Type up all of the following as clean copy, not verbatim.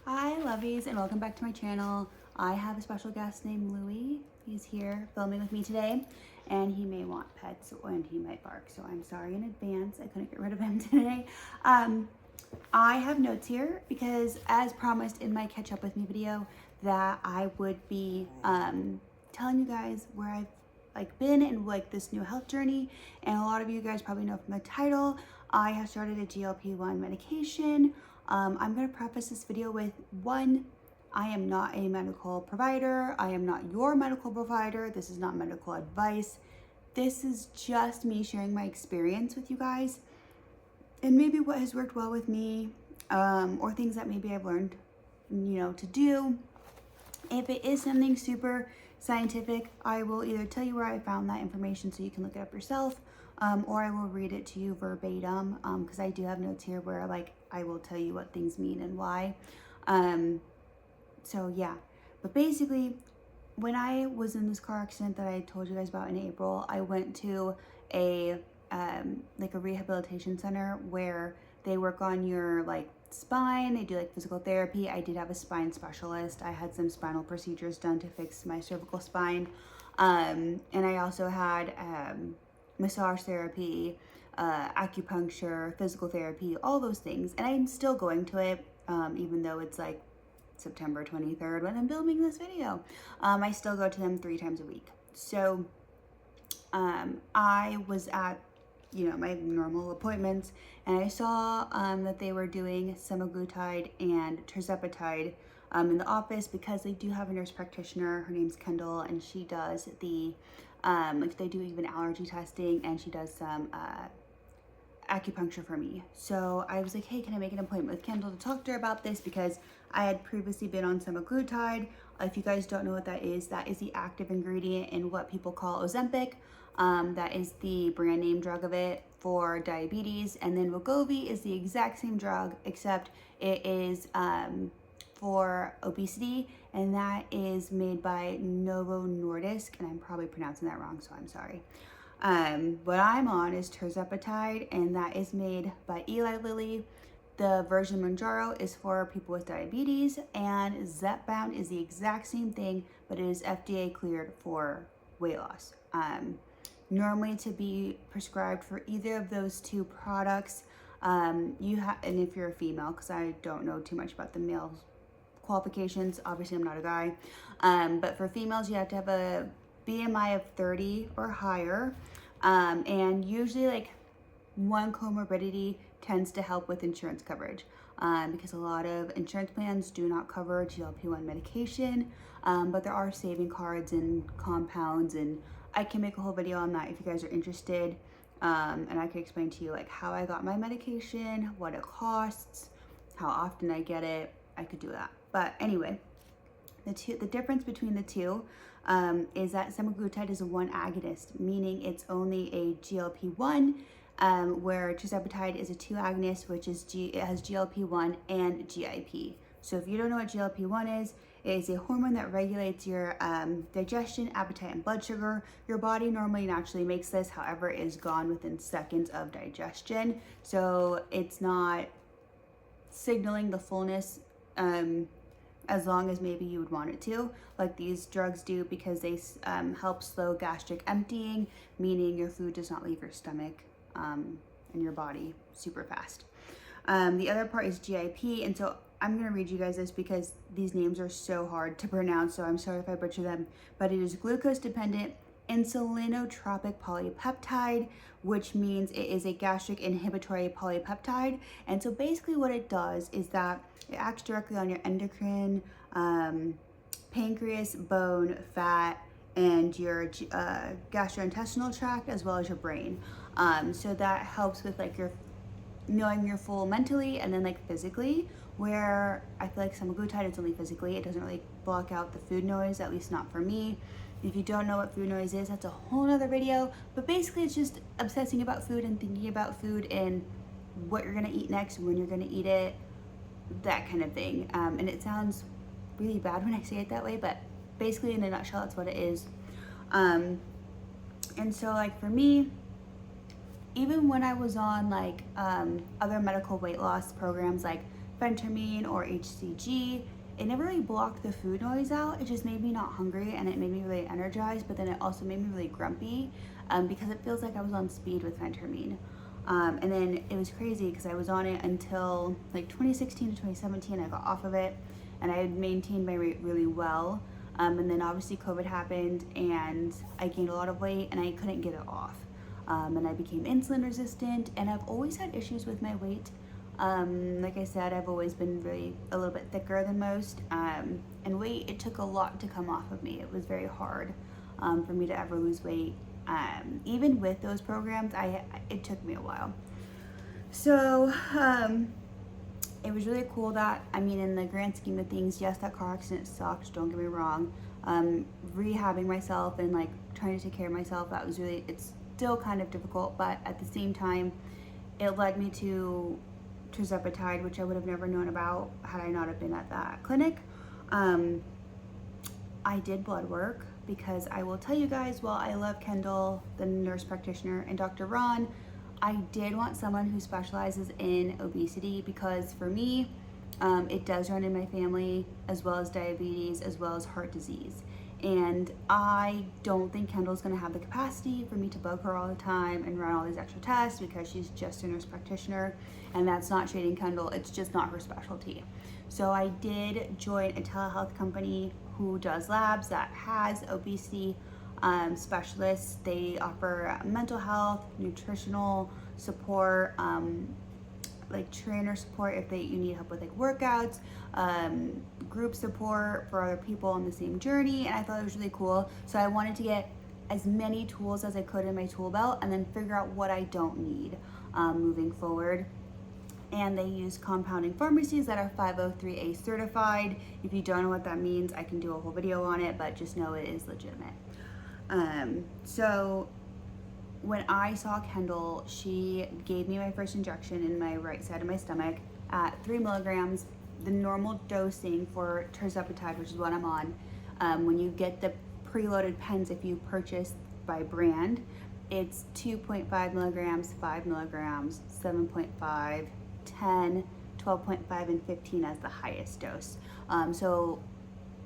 Hi lovies, and welcome back to my channel. I have a special guest named Louie. He's here filming with me today, and he may want pets and he might bark, so I'm sorry in advance. I couldn't get rid of him today. I have notes here because, as promised in my catch up with me video, that I would be telling you guys where I've been and this new health journey. And a lot of you guys probably know from the title, I have started a GLP1 medication. I'm going to preface this video with one, I am not a medical provider. I am not your medical provider. This is not medical advice. This is just me sharing my experience with you guys and maybe what has worked well with me, or things that maybe I've learned, to do. If it is something super scientific, I will either tell you where I found that information so you can look it up yourself, or I will read it to you verbatim, because I do have notes here where I will tell you what things mean and why. So yeah, but basically when I was in this car accident that I told you guys about in April, I went to a rehabilitation center where they work on your spine. They do physical therapy. I did have a spine specialist. I had some spinal procedures done to fix my cervical spine, and I also had massage therapy, acupuncture, physical therapy, all those things. And I'm still going to it, even though it's September 23rd when I'm filming this video. I still go to them 3 times a week. So I was at my normal appointments, and I saw that they were doing Semaglutide and Tirzepatide in the office, because they do have a nurse practitioner. Her name's Kendall, and she does the they do even allergy testing, and she does some acupuncture for me. So I was like, hey, can I make an appointment with Kendall to talk to her about this, because I had previously been on Semaglutide. If you guys don't know what that is the active ingredient in what people call Ozempic. That is the brand name drug of it for diabetes. And then Wegovy is the exact same drug, except it is for obesity, and that is made by Novo Nordisk, and I'm probably pronouncing that wrong, so I'm sorry. What I'm on is Tirzepatide, and that is made by Eli Lilly. The version Mounjaro is for people with diabetes, and Zepbound is the exact same thing, but it is FDA cleared for weight loss. Normally, to be prescribed for either of those 2 products, and if you're a female, because I don't know too much about the male qualifications, obviously I'm not a guy, but for females, you have to have a BMI of 30 or higher, and usually one comorbidity tends to help with insurance coverage, because a lot of insurance plans do not cover GLP-1 medication, but there are saving cards and compounds, and I can make a whole video on that if you guys are interested, and I can explain to you how I got my medication, what it costs, how often I get it. I could do that. But anyway, the difference between the 2 is that Semaglutide is a 1 agonist, meaning it's only a GLP-1, where Tirzepatide is a 2 agonist, which is it has GLP-1 and GIP. So if you don't know what GLP-1 is, it is a hormone that regulates your digestion, appetite, and blood sugar. Your body normally naturally makes this, however, it is gone within seconds of digestion. So it's not signaling the fullness as long as maybe you would want it to, like these drugs do, because they help slow gastric emptying, meaning your food does not leave your stomach and your body super fast. The other part is GIP, and so I'm going to read you guys this because these names are so hard to pronounce, so I'm sorry if I butcher them, but it is glucose-dependent insulinotropic polypeptide, which means it is a gastric inhibitory polypeptide. And so basically what it does is that it acts directly on your endocrine, pancreas, bone, fat, and your gastrointestinal tract, as well as your brain. So that helps with your knowing you're full mentally, and then physically, where I feel Semaglutide is only physically. It doesn't really block out the food noise, at least not for me. If you don't know what food noise is, that's a whole other video, but basically it's just obsessing about food and thinking about food and what you're gonna eat next, when you're gonna eat it, that kind of thing. And it sounds really bad when I say it that way, but basically in a nutshell, that's what it is. And so for me, even when I was on other medical weight loss programs like phentermine or HCG, it never really blocked the food noise out. It just made me not hungry, and it made me really energized, but then it also made me really grumpy because it feels like I was on speed with phentermine. And then it was crazy because I was on it until like 2016 to 2017. I got off of it, and I had maintained my weight really well. And then obviously COVID happened, and I gained a lot of weight, and I couldn't get it off. And I became insulin resistant, and I've always had issues with my weight. Like I said, I've always been really a little bit thicker than most, and weight, it took a lot to come off of me. It was very hard for me to ever lose weight. Even with those programs, it took me a while. So it was really cool that, I mean, in the grand scheme of things, yes, that car accident sucked, don't get me wrong. Rehabbing myself and like trying to take care of myself, that was really, it's still kind of difficult, but at the same time, it led me to Tirzepatide, which I would have never known about had I not have been at that clinic. I did blood work because I will tell you guys, while I love Kendall, the nurse practitioner, and Dr. Ron, I did want someone who specializes in obesity because for me, it does run in my family, as well as diabetes, as well as heart disease. And I don't think Kendall's gonna have the capacity for me to bug her all the time and run all these extra tests because she's just a nurse practitioner, and that's not shading Kendall, it's just not her specialty. So I did join a telehealth company who does labs that has obesity specialists. They offer mental health, nutritional support, like trainer support if you need help with like workouts, group support for other people on the same journey, and I thought it was really cool. So I wanted to get as many tools as I could in my tool belt and then figure out what I don't need moving forward. And they use compounding pharmacies that are 503A certified. If you don't know what that means, I can do a whole video on it, but just know it is legitimate. So when I saw Kendall, she gave me my first injection in my right side of my stomach at 3 milligrams. The normal dosing for Tirzepatide, which is what I'm on, when you get the preloaded pens, if you purchase by brand, it's 2.5 milligrams, 5 milligrams, 7.5, 10, 12.5, and 15 as the highest dose. So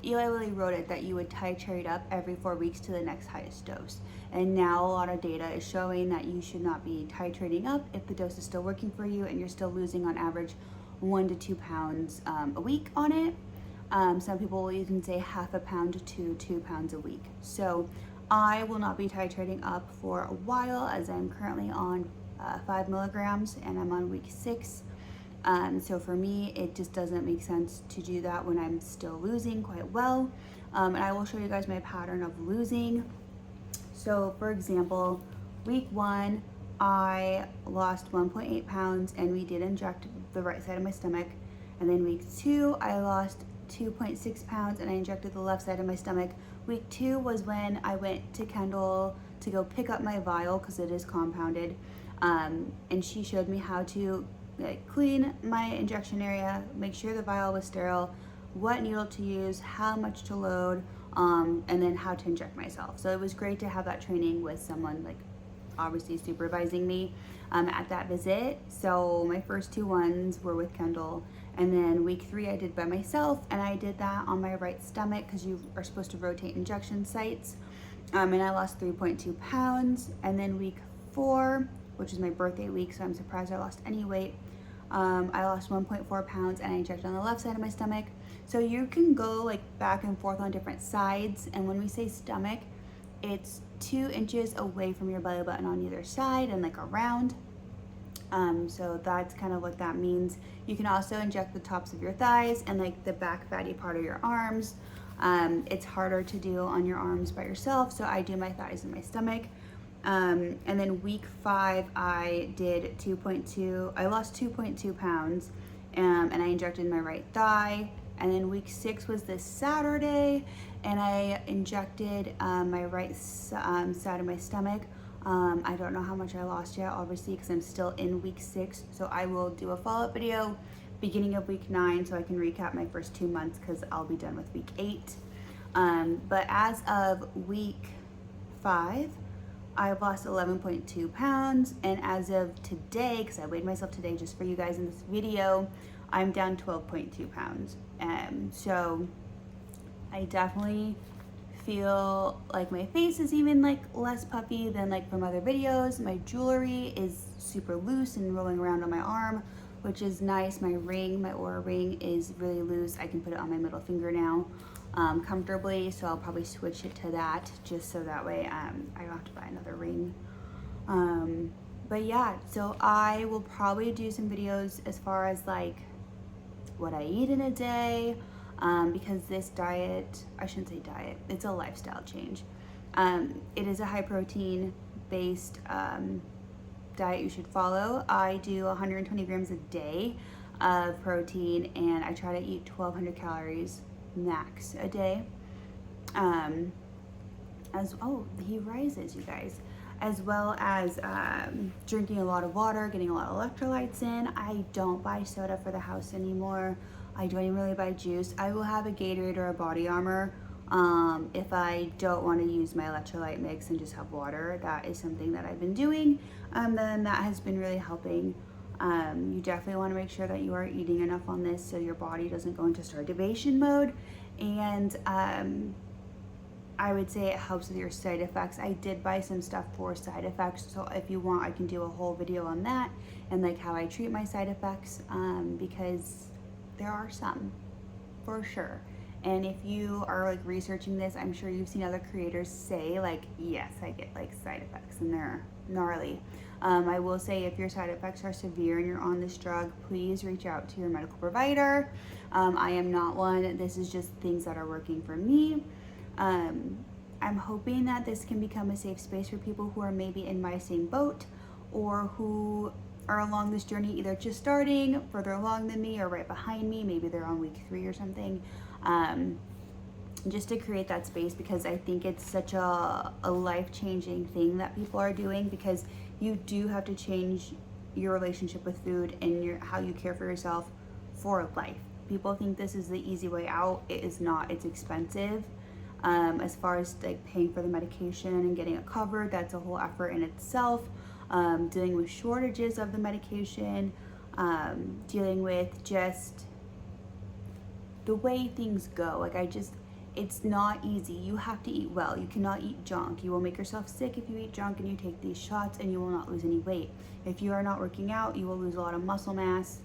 Eli Lilly wrote it that you would titrate up every 4 weeks to the next highest dose. And now a lot of data is showing that you should not be titrating up if the dose is still working for you and you're still losing on average 1 to 2 pounds a week on it. Some people will even say half a pound to 2 pounds a week. So I will not be titrating up for a while, as I'm currently on 5 milligrams and I'm on week 6. So for me, it just doesn't make sense to do that when I'm still losing quite well. And I will show you guys my pattern of losing. So for example, week 1, I lost 1.8 pounds and we did inject the right side of my stomach. And then week 2, I lost 2.6 pounds and I injected the left side of my stomach. Week 2 was when I went to Kendall to go pick up my vial because it is compounded. And she showed me how to clean my injection area, make sure the vial was sterile, what needle to use, how much to load, and then how to inject myself. So it was great to have that training with someone like obviously supervising me at that visit. So my first 2 ones were with Kendall, and then week 3 I did by myself, and I did that on my right stomach because you are supposed to rotate injection sites, and I lost 3.2 pounds. And then week 4, which is my birthday week, so I'm surprised I lost any weight, I lost 1.4 pounds and I injected on the left side of my stomach. So you can go like back and forth on different sides, and when we say stomach, it's 2 inches away from your belly button on either side and like around. So that's kind of what that means. You can also inject the tops of your thighs and like the back fatty part of your arms. It's harder to do on your arms by yourself, so I do my thighs and my stomach. And then week 5, I did I lost 2.2 pounds, and I injected my right thigh. And then week 6 was this Saturday, and I injected my right side of my stomach. I don't know how much I lost yet, obviously, because I'm still in week 6. So I will do a follow-up video beginning of week 9 so I can recap my first 2 months because I'll be done with week 8. But as of week 5, I've lost 11.2 pounds, and as of today, because I weighed myself today just for you guys in this video, I'm down 12.2 pounds. So I definitely feel like my face is even like less puffy than like from other videos. My jewelry is super loose and rolling around on my arm, which is nice. My ring, my Aura ring, is really loose. I can put it on my middle finger now comfortably, so I'll probably switch it to that just so that way I don't have to buy another ring. But yeah, so I will probably do some videos as far as like what I eat in a day, because this diet, I shouldn't say diet, it's a lifestyle change. It is a high protein based diet you should follow. I do 120 grams a day of protein, and I try to eat 1,200 calories max a day. He rises, you guys. As well as drinking a lot of water, getting a lot of electrolytes in. I don't buy soda for the house anymore. I don't even really buy juice. I will have a Gatorade or a Body Armor if I don't want to use my electrolyte mix and just have water. That is something that I've been doing. Then that has been really helping. You definitely want to make sure that you are eating enough on this so your body doesn't go into starvation mode. And I would say it helps with your side effects. I did buy some stuff for side effects, so if you want, I can do a whole video on that and like how I treat my side effects, because there are some, for sure. And if you are like researching this, I'm sure you've seen other creators say like, yes, I get like side effects and they're gnarly. I will say if your side effects are severe and you're on this drug, please reach out to your medical provider. I am not one. This is just things that are working for me. I'm hoping that this can become a safe space for people who are maybe in my same boat or who are along this journey, either just starting, further along than me, or right behind me. Maybe they're on week 3 or something. Just to create that space, because I think it's such a life-changing thing that people are doing, because you do have to change your relationship with food and how you care for yourself for life. People think this is the easy way out. It is not. It's expensive. As far as like paying for the medication and getting it covered, that's a whole effort in itself. Dealing with shortages of the medication, dealing with just the way things go. Like it's not easy. You have to eat well. You cannot eat junk. You will make yourself sick if you eat junk and you take these shots, and you will not lose any weight. If you are not working out, you will lose a lot of muscle mass.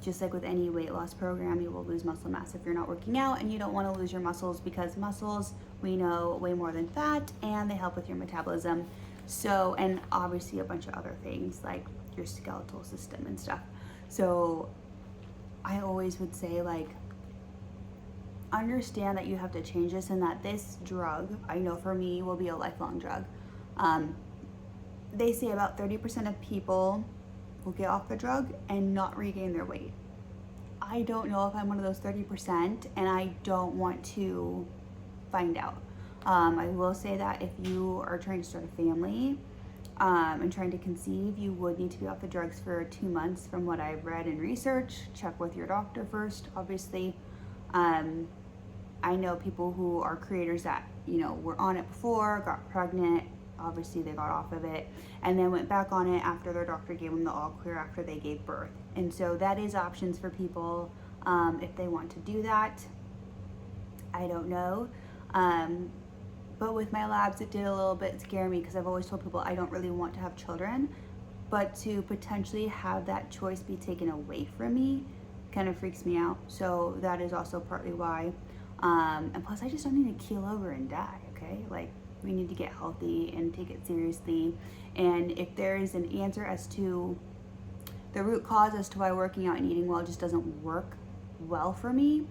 Just like with any weight loss program, you will lose muscle mass if you're not working out, and you don't want to lose your muscles, because muscles, we know, weigh more than fat, and they help with your metabolism. So, and obviously a bunch of other things like your skeletal system and stuff. So I always would say, like, understand that you have to change this, and that this drug, I know for me, will be a lifelong drug. They say about 30% of people will get off the drug and not regain their weight. I don't know if I'm one of those 30%, and I don't want to find out. I will say that if you are trying to start a family and trying to conceive, you would need to be off the drugs for 2 months from what I've read and researched. Check with your doctor first, obviously. I know people who are creators that, were on it before, got pregnant, obviously they got off of it, and then went back on it after their doctor gave them the all clear after they gave birth. And so that is options for people if they want to do that. I don't know. But with my labs, it did a little bit scare me, because I've always told people I don't really want to have children, but to potentially have that choice be taken away from me kind of freaks me out. So that is also partly why. And plus, I just don't need to keel over and die, okay? Like, we need to get healthy and take it seriously. And if there is an answer as to the root cause as to why working out and eating well just doesn't work well for me,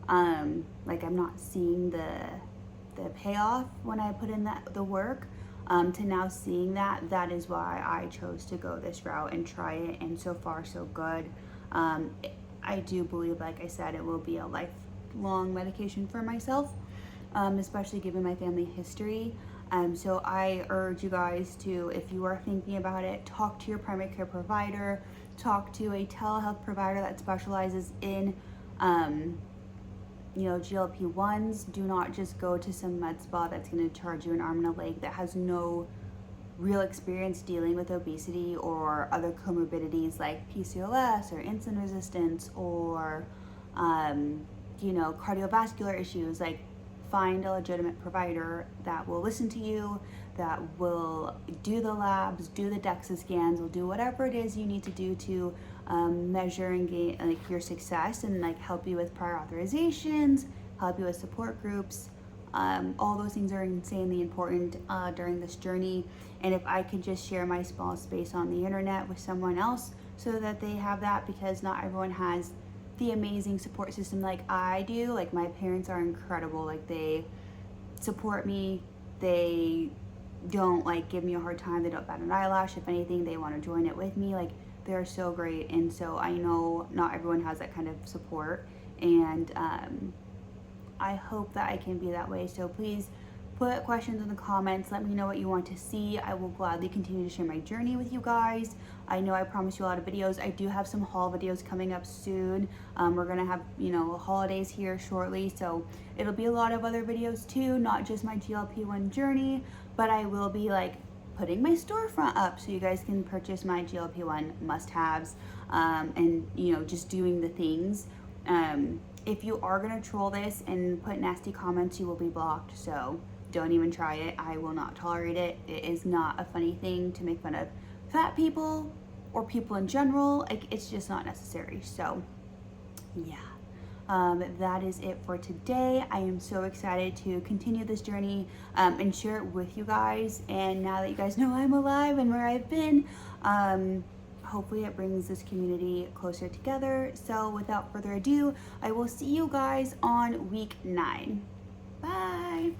like I'm not seeing the payoff when I put in the work, to now seeing that is why I chose to go this route and try it, and so far so good. I do believe, like I said, it will be a lifelong medication for myself, especially given my family history. So I urge you guys to, if you are thinking about it, talk to your primary care provider, talk to a telehealth provider that specializes in GLP1s. Do not just go to some med spa that's going to charge you an arm and a leg that has no real experience dealing with obesity or other comorbidities like PCOS or insulin resistance or, cardiovascular issues, like find a legitimate provider that will listen to you, that will do the labs, do the DEXA scans, will do whatever it is you need to do to measure and gain your success, and help you with prior authorizations, help you with support groups. All those things are insanely important during this journey. And if I could just share my small space on the internet with someone else so that they have that, because not everyone has the amazing support system like I do. Like, my parents are incredible. Like, they support me. They don't give me a hard time. They don't bat an eyelash. If anything, they want to join it with me. Like, they're so great. And so I know not everyone has that kind of support, and I hope that I can be that way. So please put questions in the comments. Let me know what you want to see. I will gladly continue to share my journey with you guys. I know I promised you a lot of videos. I do have some haul videos coming up soon. We're gonna have, holidays here shortly, so it'll be a lot of other videos too, not just my GLP1 journey, but I will be putting my storefront up so you guys can purchase my GLP1 must-haves, and just doing the things. If you are gonna troll this and put nasty comments, you will be blocked, so don't even try it. I will not tolerate it. It is not a funny thing to make fun of fat people or people in general. It's just not necessary. So yeah, that is it for today. I am so excited to continue this journey and share it with you guys. And now that you guys know I'm alive and where I've been, hopefully it brings this community closer together. So without further ado, I will see you guys on week 9. Bye.